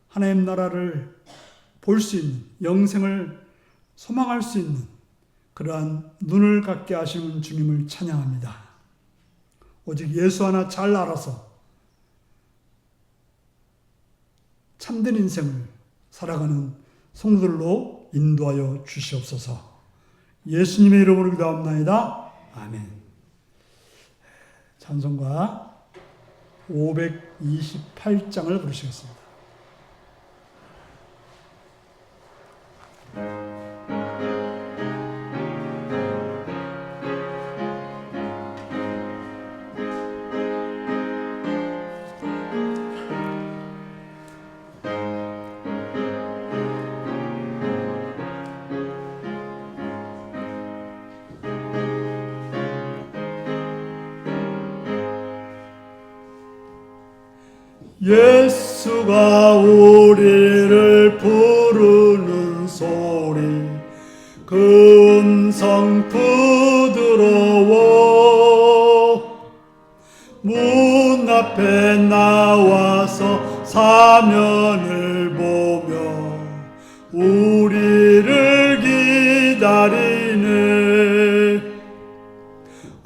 하나님 나라를 볼 수 있는, 영생을 소망할 수 있는 그러한 눈을 갖게 하시는 주님을 찬양합니다. 오직 예수 하나 잘 알아서 참된 인생을 살아가는 성도들로 인도하여 주시옵소서. 예수님의 이름으로 기도합나이다. 아멘. 찬송가 528장을 부르시겠습니다. 예수가 우리를 부르는 소리 그 음성 부드러워 문 앞에 나와서 사면을 보며 우리를 기다리네.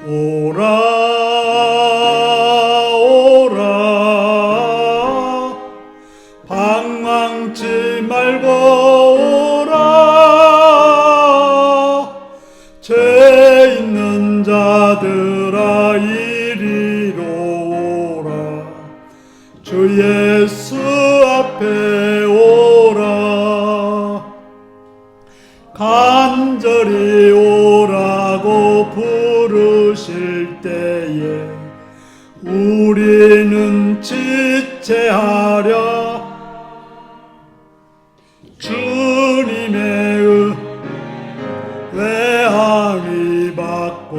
오라 방황치 말고 오라. 죄 있는 자들아 이리로 오라. 주 예수 앞에 오라. 간절히 오라고 부르실 때에 우리는 지체하려 주님의 외함이 받고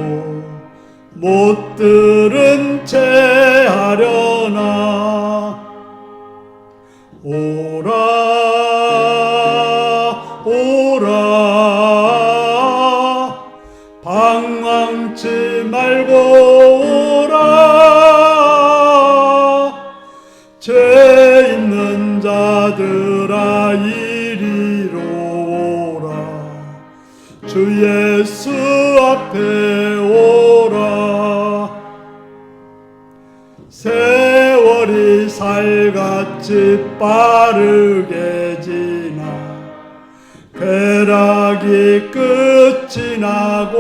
못 들은 채 하려나. 오라 오라 방황치 말고 오라. 죄 있는 자들아 이리로 오라. 주 예수 앞에 오라. 세월이 살같이 빠르게 지나 쾌락이 끝이 나고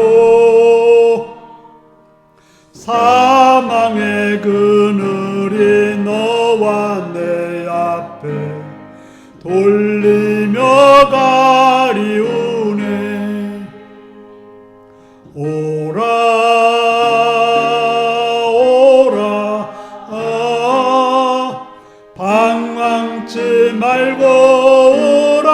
사망의 그늘이 너와 내 앞에 돌리며 가리우네. 오라 방황치 말고 오라.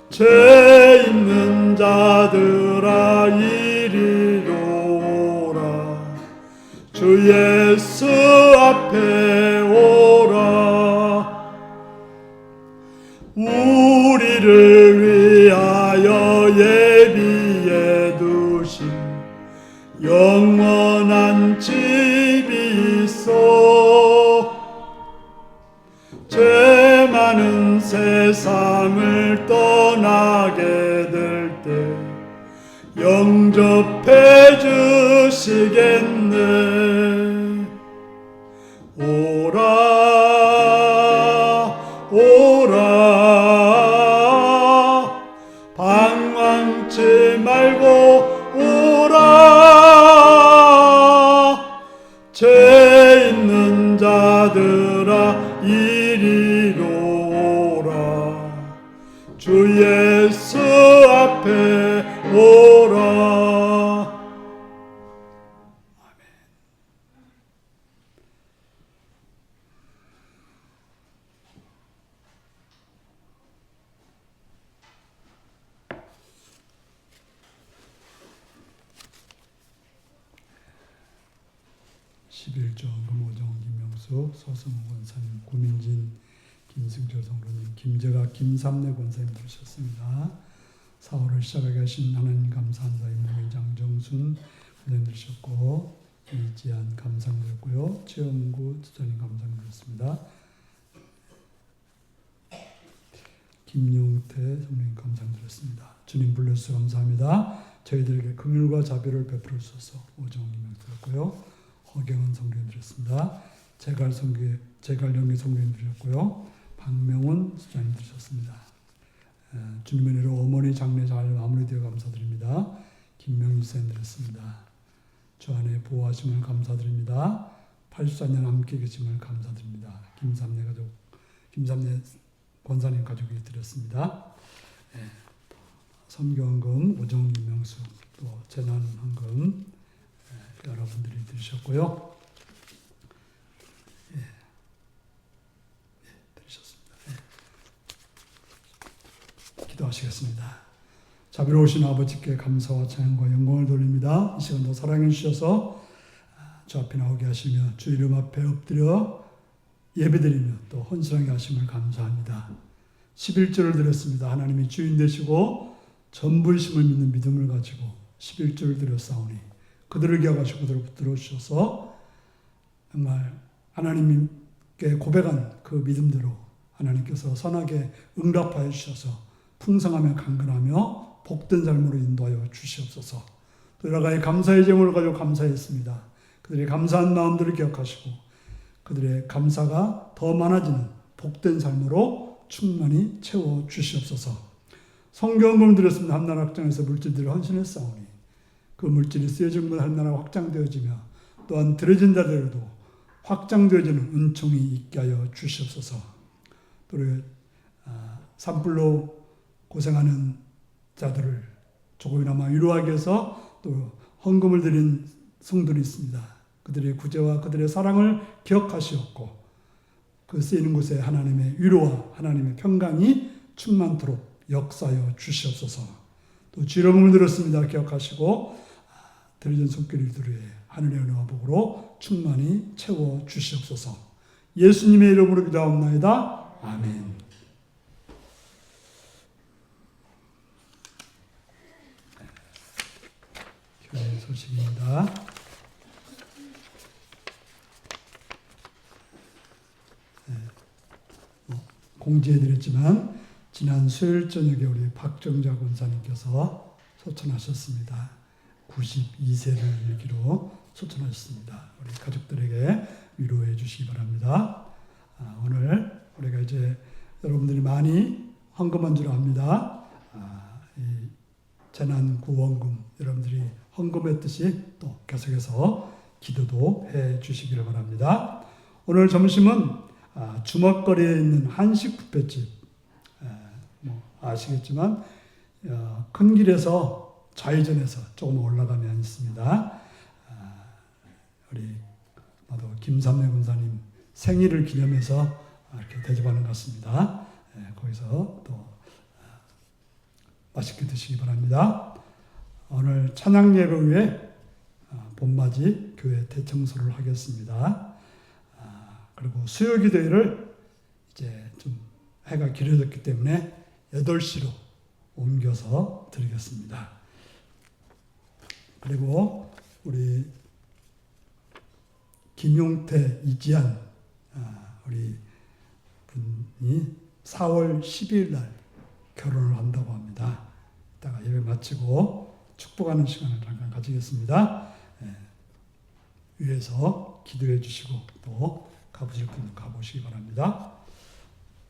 죄 있는 자들아 이리로 오라. 주 예수 앞에 오라. 우리를 위하여 예비해 두신 영원한 집이 있어. 죄 많은 세상을 떠나게 될 때 영접해 주시겠네. 오라 방황치 말고 오라. 죄 있는 자들아 이리로 오라. 주 예수 앞에 오라. 아멘. 11조 금호정 김명수 서승호 권사님 구민진 김승철 성로님 김재가 김삼래 권사님 들으셨습니다. 4월을 시작하게 하신 하나님 감사합니다. 임무인 장정순 권사님 들으셨고 이지한 감상 드렸고요. 최영구 투자님 감상 드렸습니다. 김용태 성령님 감상 드렸습니다. 주님 불러주셔서 감사합니다. 저희들에게 긍휼과 자비를 베풀어 주셔서 오정 김명수 드렸고요. 허경은 성령 드렸습니다. 제갈영기 성령 드렸고요. 박명훈 수장님 드렸습니다. 주님의 은혜로 어머니 장례 잘 마무리되어 감사드립니다. 김명희 수장님 드렸습니다. 주 안에 보호하심을 감사드립니다. 84년 함께 계심을 감사드립니다. 김삼래 권사님 가족이 드렸습니다. 선교헌금 오정 김명수 또 재난헌금 여러분들이 들으셨고요. 들으셨습니다. 기도하시겠습니다. 자비로우신 아버지께 감사와 찬양과 영광을 돌립니다. 이 시간도 사랑해 주셔서 주 앞에 나오게 하시며 주 이름 앞에 엎드려 예배드리며 또 헌신하게 하심을 감사합니다. 11조를 드렸습니다. 하나님이 주인 되시고 전부이심을 믿는 믿음을 가지고 11조를 드렸사오니 그들을 기억하시고 그들을 붙들어 주셔서 정말 하나님께 고백한 그 믿음대로 하나님께서 선하게 응답하여 주셔서 풍성하며 강건하며 복된 삶으로 인도하여 주시옵소서. 또 여러 가지 감사의 제목을 가지고 감사했습니다. 그들의 감사한 마음들을 기억하시고 그들의 감사가 더 많아지는 복된 삶으로 충만히 채워 주시옵소서. 성경금 드렸습니다. 한나라 확장에서 물질들을 헌신했사오니 그 물질이 쓰여진 것 한나라가 확장되어지며 또한 드려진 자들에도 확장되어지는 은총이 있게 하여 주시옵소서. 또 산불로 고생하는 자들을 조금이나마 위로하기 위해서 또 헌금을 드린 성들이 있습니다. 그들의 구제와 그들의 사랑을 기억하시옵고 그 쓰이는 곳에 하나님의 위로와 하나님의 평강이 충만토록 역사하여 주시옵소서. 또 지름을 들었습니다. 기억하시고 드려진 손길들의 하늘의 은혜와 복으로 충만히 채워 주시옵소서. 예수님의 이름으로 기도하옵나이다. 아멘. 교회 소식입니다. 공지해드렸지만 지난 수요일 저녁에 우리 박정자 권사님께서 소천하셨습니다. 92세를 일기로 소천하셨습니다. 우리 가족들에게 위로해 주시기 바랍니다. 오늘 우리가 이제 여러분들이 많이 헌금한 줄 압니다. 이 재난구원금 여러분들이 헌금했듯이 또 계속해서 기도도 해 주시기를 바랍니다. 오늘 점심은 주먹거리에 있는 한식 뷔페집 아시겠지만 큰 길에서 좌회전해서 조금 올라가면 있습니다. 우리 김삼래 군사님 생일을 기념해서 이렇게 대접하는 것 같습니다. 거기서 또 맛있게 드시기 바랍니다. 오늘 찬양 예배 후에 봄맞이 교회 대청소를 하겠습니다. 그리고 수요 기도회를 이제 좀 해가 길어졌기 때문에 8시로 옮겨서 드리겠습니다. 그리고 우리 김용태, 이지한 우리 분이 4월 12일 날 결혼을 한다고 합니다. 이따가 예배 마치고 축복하는 시간을 잠깐 가지겠습니다. 위에서 기도해 주시고 또 가보실 분은 가보시기 바랍니다.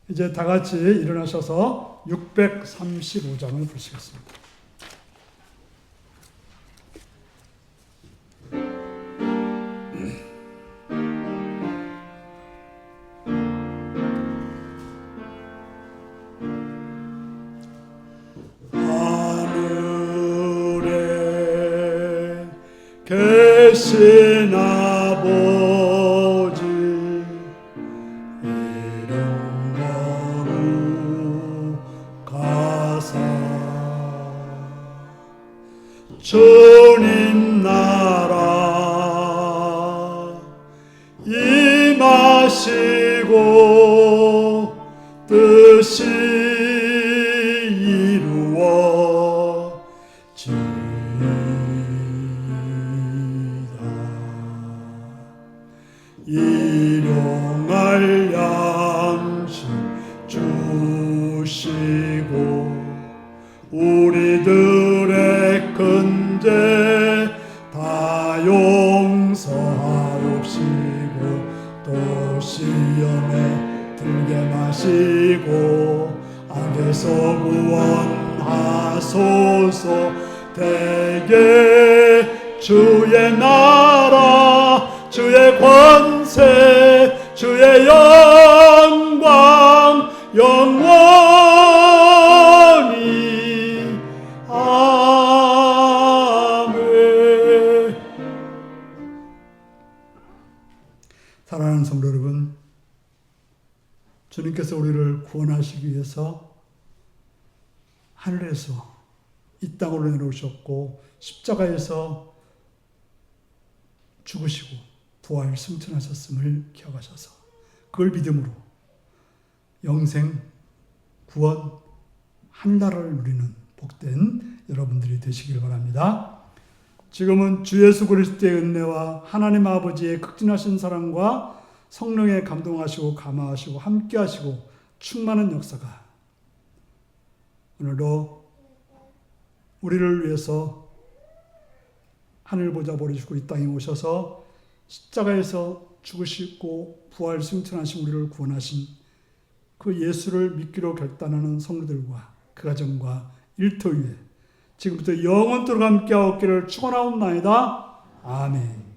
이제 다 같이 일어나셔서 635장을 보시겠습니다. 하늘에 계신 아버지 주님 나라 임하시고 뜻이 이루어지이다. 일용할 양식 주시고 우리들의 근죄 다 용서하옵시고 또 시험에 들게 마시고 악에서 구원하소서. 대개 주의 나라 주의 권세 주의 영광 영원히 아멘. 사랑하는 성도 여러분, 주님께서 우리를 구원하시기 위해서 하늘에서 이 땅으로 내려오셨고 십자가에서 죽으시고 부활 승천하셨음을 기억하셔서 그걸 믿음으로 영생, 구원, 한나라를 누리는 복된 여러분들이 되시길 바랍니다. 지금은 주 예수 그리스도의 은혜와 하나님 아버지의 극진하신 사랑과 성령의 감동하시고 감화하시고 함께하시고 충만한 역사가 오늘도 우리를 위해서 하늘 보좌 버리시고 이 땅에 오셔서 십자가에서 죽으시고 부활 승천하신 우리를 구원하신 그 예수를 믿기로 결단하는 성도들과 그 가정과 일터 위에 지금부터 영원토록 함께하옵기를 축원하옵나이다. 아멘.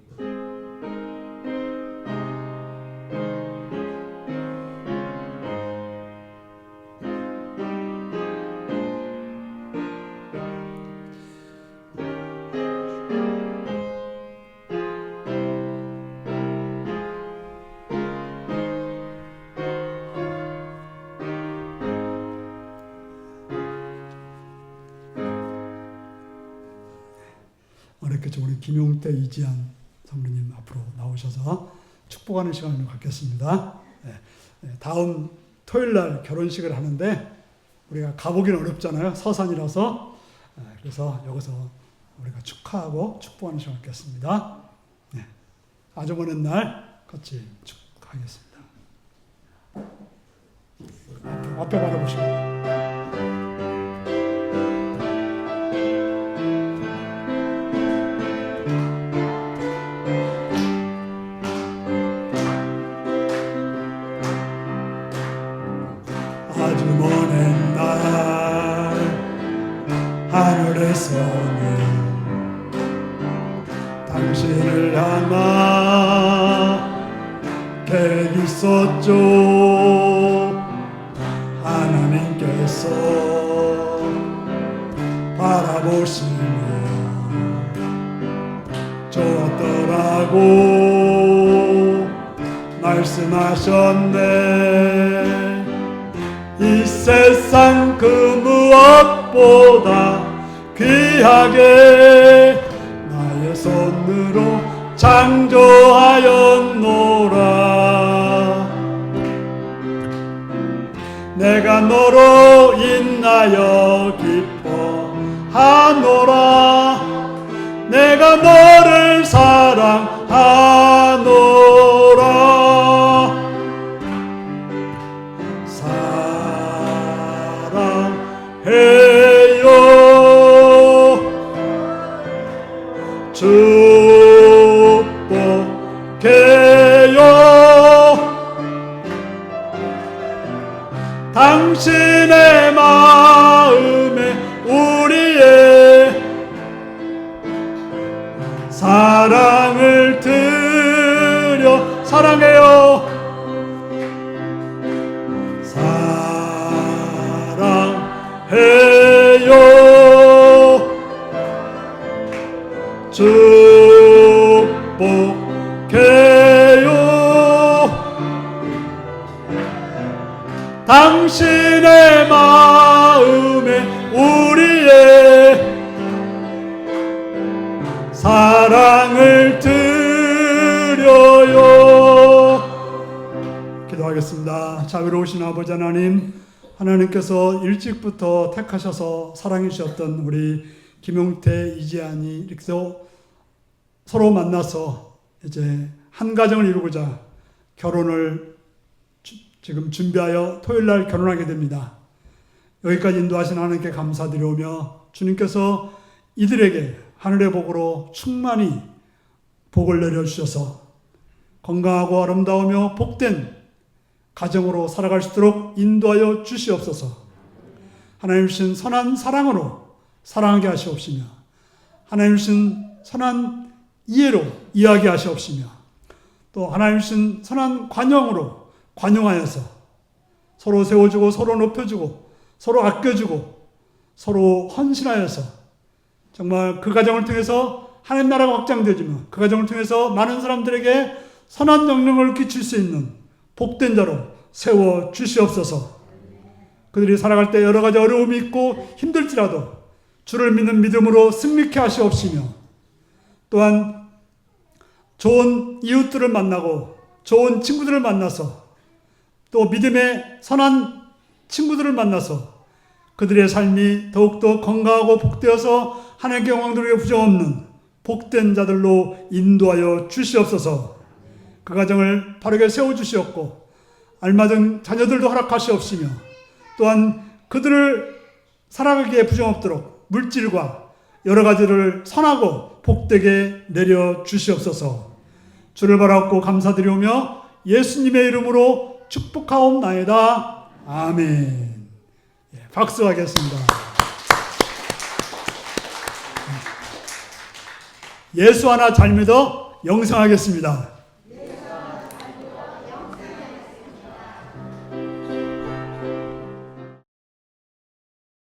어렵겠죠. 우리 김용태, 이지한 성도님 앞으로 나오셔서 축복하는 시간을 갖겠습니다. 다음 토요일 날 결혼식을 하는데 우리가 가보기는 어렵잖아요. 서산이라서. 그래서 여기서 우리가 축하하고 축복하는 시간을 갖겠습니다. 아주 먼 날 같이 축하하겠습니다. 앞에 바라보시고. 아주 먼 날 하늘에서는 당신을 향한 계획이 있었죠. 하나님께서 바라보시며 좋았더라고 말씀하셨네. 이 세상 그 무엇보다 귀하게 나의 손으로 창조하였노라. 내가 너로 인하여 기뻐하노라. 내가 너를 사랑하노라. 해요 축복해요 당신의 마음에 우리의 사랑을 드려 사랑해요. 해요 축복해요 당신의 마음에 우리의 사랑을 드려요. 기도하겠습니다. 자비로우신 아버지 하나님, 하나님께서 일찍부터 택하셔서 사랑해 주셨던 우리 김용태, 이지안이 이렇게 서로 만나서 이제 한 가정을 이루고자 결혼을 지금 준비하여 토요일 날 결혼하게 됩니다. 여기까지 인도하신 하나님께 감사드리오며 주님께서 이들에게 하늘의 복으로 충만히 복을 내려주셔서 건강하고 아름다우며 복된 가정으로 살아갈 수 있도록 인도하여 주시옵소서. 하나님 주신 선한 사랑으로 사랑하게 하시옵시며 하나님 주신 선한 이해로 이해하게 하시옵시며 또 하나님 주신 선한 관용으로 관용하여서 서로 세워주고 서로 높여주고 서로 아껴주고 서로 헌신하여서 정말 그 가정을 통해서 하나님 나라가 확장되지만 그 가정을 통해서 많은 사람들에게 선한 영향을 끼칠 수 있는 복된 자로 세워 주시옵소서. 그들이 살아갈 때 여러 가지 어려움이 있고 힘들지라도 주를 믿는 믿음으로 승리케 하시옵시며 또한 좋은 이웃들을 만나고 좋은 친구들을 만나서 또 믿음의 선한 친구들을 만나서 그들의 삶이 더욱더 건강하고 복되어서 하나님께 영광 돌리게 부정없는 복된 자들로 인도하여 주시옵소서. 그 가정을 바르게 세워주시옵고 알맞은 자녀들도 허락하시옵시며 또한 그들을 살아가기에 부정없도록 물질과 여러 가지를 선하고 복되게 내려주시옵소서. 주를 바라옵고 감사드리오며 예수님의 이름으로 축복하옵나이다. 아멘. 박수하겠습니다. 예수 하나 잘 믿어 영성하겠습니다.